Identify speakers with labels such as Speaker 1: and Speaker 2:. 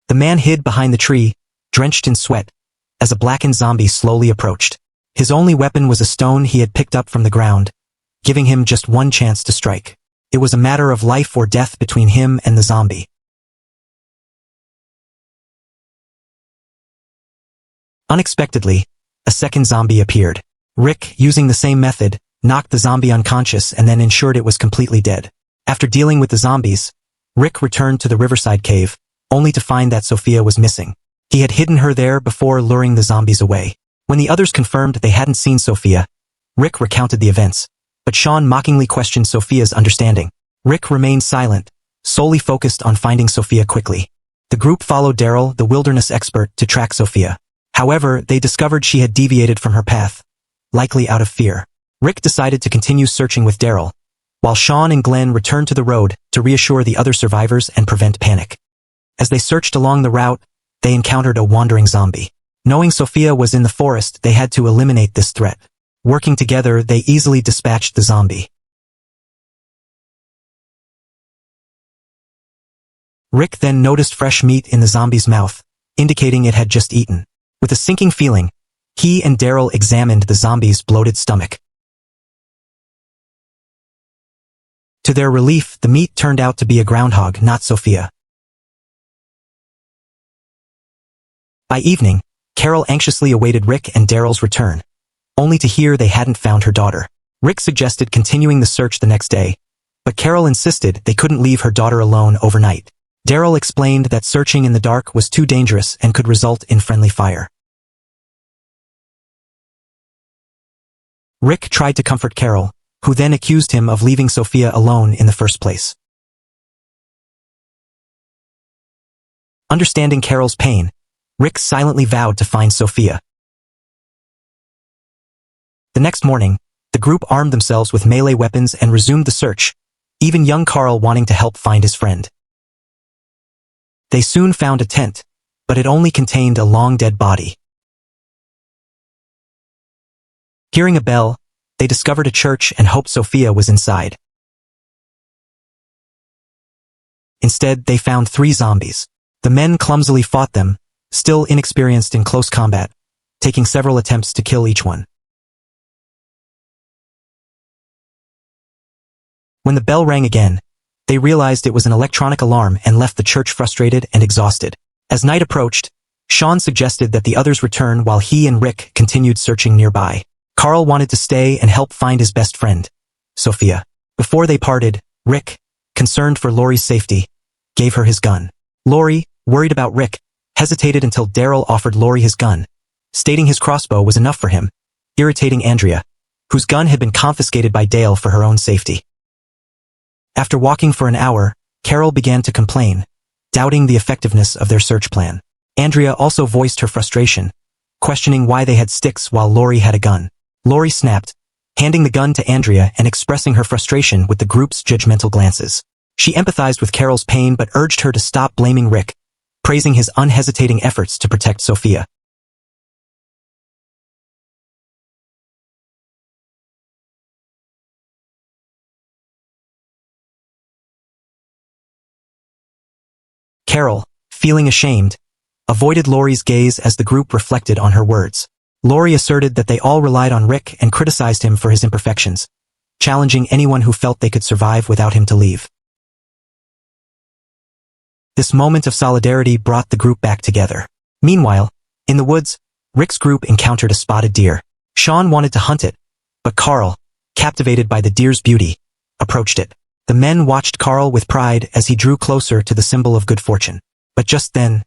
Speaker 1: The man hid behind the tree, drenched in sweat, as a blackened zombie slowly approached. His only weapon was a stone he had picked up from the ground, giving him just one chance to strike. It was a matter of life or death between him and the zombie. Unexpectedly, a second zombie appeared. Rick, using the same method, knocked the zombie unconscious and then ensured it was completely dead. After dealing with the zombies, Rick returned to the riverside cave, only to find that Sophia was missing. He had hidden her there before luring the zombies away. When the others confirmed they hadn't seen Sophia, Rick recounted the events, but Sean mockingly questioned Sophia's understanding. Rick remained silent, solely focused on finding Sophia quickly. The group followed Daryl, the wilderness expert, to track Sophia. However, they discovered she had deviated from her path, likely out of fear. Rick decided to continue searching with Daryl, while Sean and Glenn returned to the road to reassure the other survivors and prevent panic. As they searched along the route, they encountered a wandering zombie. Knowing Sophia was in the forest, they had to eliminate this threat. Working together, they easily dispatched the zombie. Rick then noticed fresh meat in the zombie's mouth, indicating it had just eaten. With a sinking feeling, he and Daryl examined the zombie's bloated stomach. To their relief, the meat turned out to be a groundhog, not Sophia. By evening, Carol anxiously awaited Rick and Daryl's return, only to hear they hadn't found her daughter. Rick suggested continuing the search the next day, but Carol insisted they couldn't leave her daughter alone overnight. Daryl explained that searching in the dark was too dangerous and could result in friendly fire. Rick tried to comfort Carol, who then accused him of leaving Sophia alone in the first place. Understanding Carol's pain, Rick silently vowed to find Sophia. The next morning, the group armed themselves with melee weapons and resumed the search, even young Carl wanting to help find his friend. They soon found a tent, but it only contained a long dead body. Hearing a bell, they discovered a church and hoped Sophia was inside. Instead, they found 3 zombies. The men clumsily fought them, still inexperienced in close combat, taking several attempts to kill each one. When the bell rang again, they realized it was an electronic alarm and left the church frustrated and exhausted. As night approached, Sean suggested that the others return while he and Rick continued searching nearby. Carl wanted to stay and help find his best friend, Sophia. Before they parted, Rick, concerned for Lori's safety, gave her his gun. Lori, worried about Rick, hesitated until Daryl offered Lori his gun, stating his crossbow was enough for him, irritating Andrea, whose gun had been confiscated by Dale for her own safety. After walking for an hour, Carol began to complain, doubting the effectiveness of their search plan. Andrea also voiced her frustration, questioning why they had sticks while Lori had a gun. Lori snapped, handing the gun to Andrea and expressing her frustration with the group's judgmental glances. She empathized with Carol's pain but urged her to stop blaming Rick, praising his unhesitating efforts to protect Sophia. Carol, feeling ashamed, avoided Lori's gaze as the group reflected on her words. Lori asserted that they all relied on Rick and criticized him for his imperfections, challenging anyone who felt they could survive without him to leave. This moment of solidarity brought the group back together. Meanwhile, in the woods, Rick's group encountered a spotted deer. Sean wanted to hunt it, but Carl, captivated by the deer's beauty, approached it. The men watched Carl with pride as he drew closer to the symbol of good fortune. But just then,